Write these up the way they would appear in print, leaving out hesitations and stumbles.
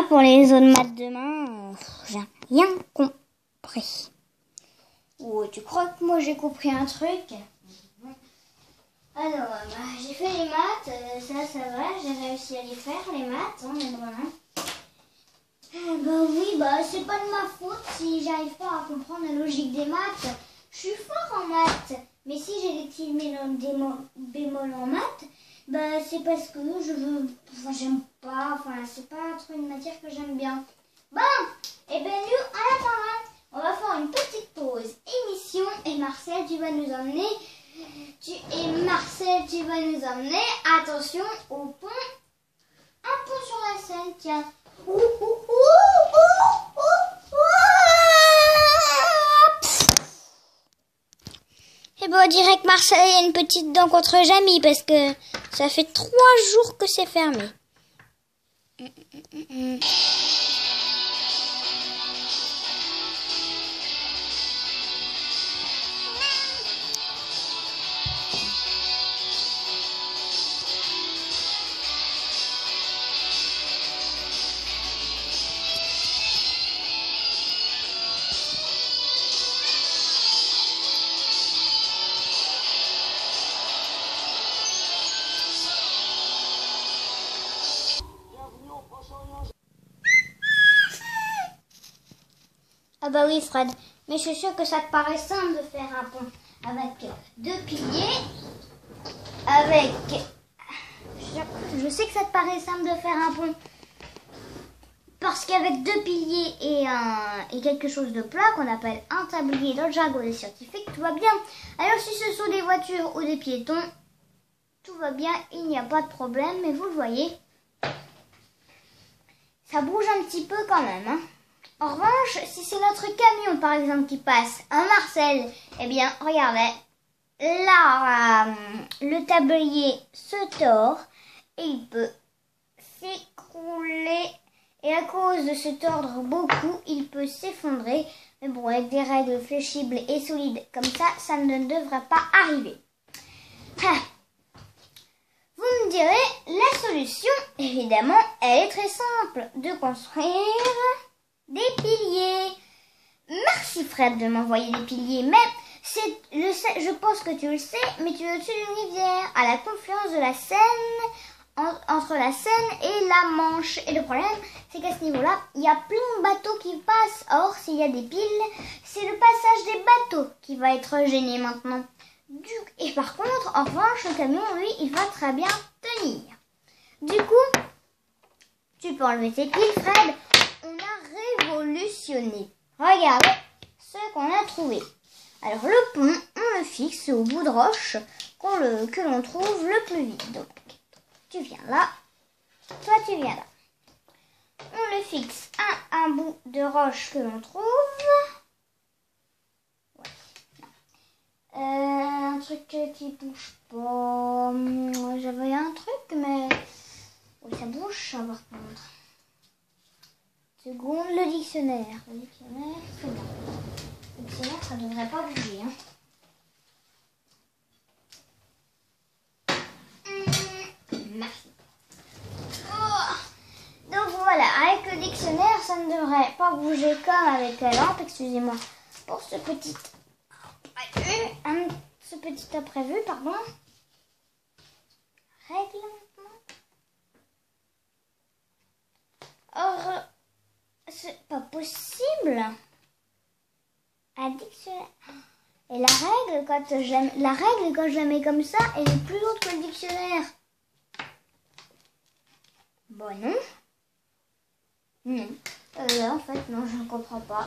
pour les autres maths demain, j'ai rien compris. Oh, tu crois que moi j'ai compris un truc? Alors, j'ai fait les maths, ça va, j'ai réussi à les faire, les maths, hein, mais voilà. Oui, c'est pas de ma faute si j'arrive pas à comprendre la logique des maths. Je suis fort en maths, mais si j'ai des petits bémols en maths, c'est parce que j'aime pas, c'est pas trop une matière que j'aime bien. Bon, et nous, en attendant, on va faire une petite pause émission et Marcel, tu vas nous emmener. Tu vas nous emmener, attention, au pont, un pont sur la Seine, tiens. Et on dirait que Marcel a une petite dent contre Jamie parce que ça fait 3 jours que c'est fermé. Ah oui Fred, mais je suis sûre que ça te paraît simple de faire un pont avec 2 piliers, Je sais que ça te paraît simple de faire un pont, parce qu'avec 2 piliers et quelque chose de plat qu'on appelle un tablier dans le jargon des scientifiques, tout va bien. Alors si ce sont des voitures ou des piétons, tout va bien, il n'y a pas de problème, mais vous le voyez, ça bouge un petit peu quand même, hein. En revanche, si c'est notre camion, par exemple, qui passe, un Marcel, eh bien, regardez, là, le tablier se tord et il peut s'écrouler. Et à cause de se tordre beaucoup, il peut s'effondrer. Mais bon, avec des règles fléchibles et solides comme ça ne devrait pas arriver. Vous me direz, la solution, évidemment, elle est très simple, de construire des piliers. Merci Fred de m'envoyer des piliers, mais je pense que tu le sais, mais tu es au-dessus d'une rivière, à la confluence de la Seine, entre la Seine et la Manche. Et le problème, c'est qu'à ce niveau-là, il y a plein de bateaux qui passent. Or, s'il y a des piles, c'est le passage des bateaux qui va être gêné maintenant. Et par contre, en revanche, le camion, lui, il va très bien tenir. Du coup, tu peux enlever tes piles, Fred. On a révolutionné. Regardez ce qu'on a trouvé. Alors le pont, on le fixe au bout de roche que l'on trouve le plus vite. Donc tu viens là, toi tu viens là. On le fixe à un bout de roche que l'on trouve. Ouais. Un truc qui bouge pas. J'avais un truc, mais oui, ça bouge ça par contre. Seconde, le dictionnaire. Le dictionnaire, c'est bon. Le dictionnaire, ça ne devrait pas bouger. Merci. Donc voilà, avec le dictionnaire, ça ne devrait pas bouger comme avec la lampe. Excusez-moi pour ce petit imprévu, pardon. Règle maintenant. Or, c'est pas possible. Un dictionnaire. Et la règle, quand je la mets comme ça, elle est plus lourde que le dictionnaire. Bon, non. Non. En fait, non, je ne comprends pas.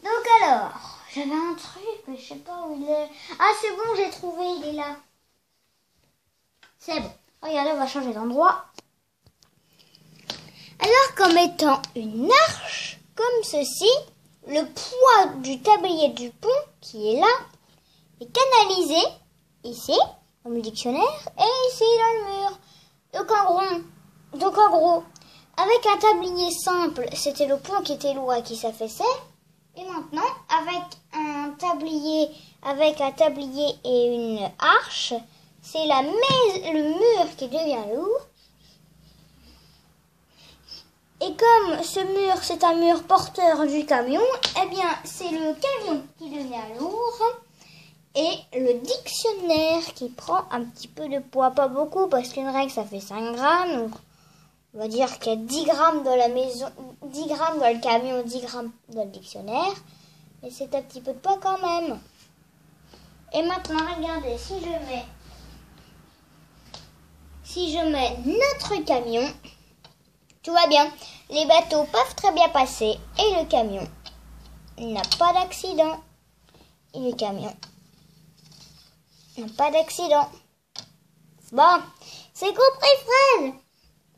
Donc alors, j'avais un truc, mais je sais pas où il est. Ah, c'est bon, j'ai trouvé, il est là. C'est bon. Regardez, on va changer d'endroit. Alors, comme étant une arche, comme ceci, le poids du tablier du pont, qui est là, est canalisé, ici, comme le dictionnaire, et ici, dans le mur. Donc en gros, avec un tablier simple, c'était le pont qui était lourd et qui s'affaissait. Et maintenant, avec un tablier et une arche, c'est le mur qui devient lourd. Et comme ce mur, c'est un mur porteur du camion, eh bien, c'est le camion qui devient lourd et le dictionnaire qui prend un petit peu de poids. Pas beaucoup, parce qu'une règle, ça fait 5 grammes. Donc, on va dire qu'il y a 10 grammes dans la maison, 10 grammes dans le camion, 10 grammes dans le dictionnaire. Mais c'est un petit peu de poids quand même. Et maintenant, regardez, si je mets notre camion, tout va bien. Les bateaux peuvent très bien passer et le camion n'a pas d'accident. Et le camion n'a pas d'accident. Bon, c'est compris, Fred.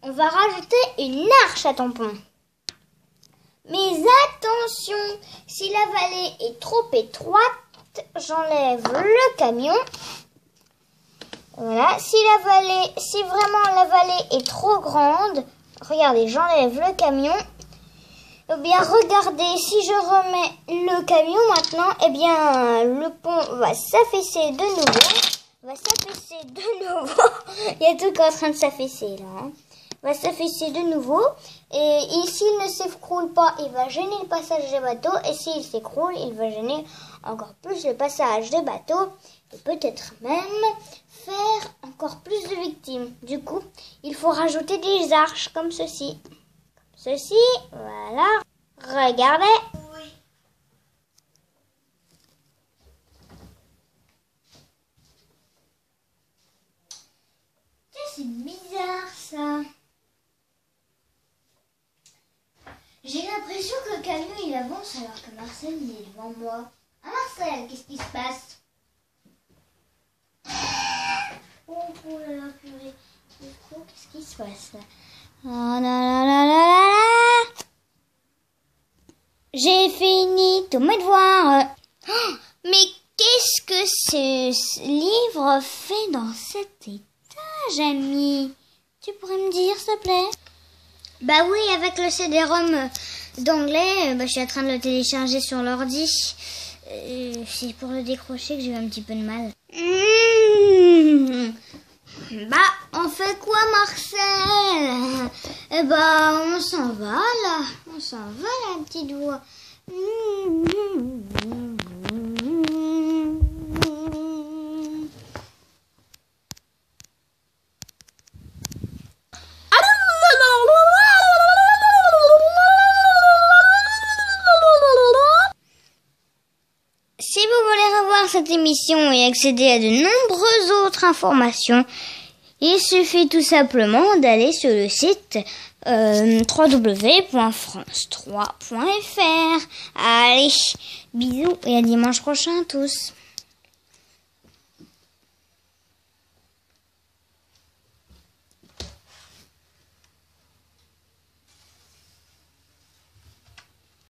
On va rajouter une arche à tampon. Mais attention, si la vallée est trop étroite, j'enlève le camion. Voilà, si vraiment la vallée est trop grande, regardez, j'enlève le camion. Eh bien, regardez, si je remets le camion maintenant, eh bien, le pont va s'affaisser de nouveau. Il y a tout qui est en train de s'affaisser là. Hein. Va s'affaisser de nouveau. Et s'il ne s'écroule pas, il va gêner le passage des bateaux. Et s'il s'écroule, il va gêner encore plus le passage des bateaux. Et peut-être même faire encore plus de victimes. Du coup, il faut rajouter des arches comme ceci. Ceci, voilà. Regardez. Oui. C'est bizarre ça. J'ai l'impression que le camion il avance alors que Marcel il est devant moi. Ah Marcel, qu'est-ce qui se passe? Oh là là, purée. Qu'est-ce qui se passe là? Oh là là là là là. J'ai fini tous mes devoirs. Oh, mais qu'est-ce que ce livre fait dans cet étage, ami? Tu pourrais me dire, s'il te plaît? Bah oui, avec le CD-ROM d'anglais, je suis en train de le télécharger sur l'ordi. C'est pour le décrocher que j'ai eu un petit peu de mal. Bah, on fait quoi, Marcel? Eh bah, on s'en va, là. On s'en va, la petite voix. Si vous voulez revoir cette émission et accéder à de nombreuses autres informations, il suffit tout simplement d'aller sur le site www.france3.fr. Allez, bisous et à dimanche prochain à tous.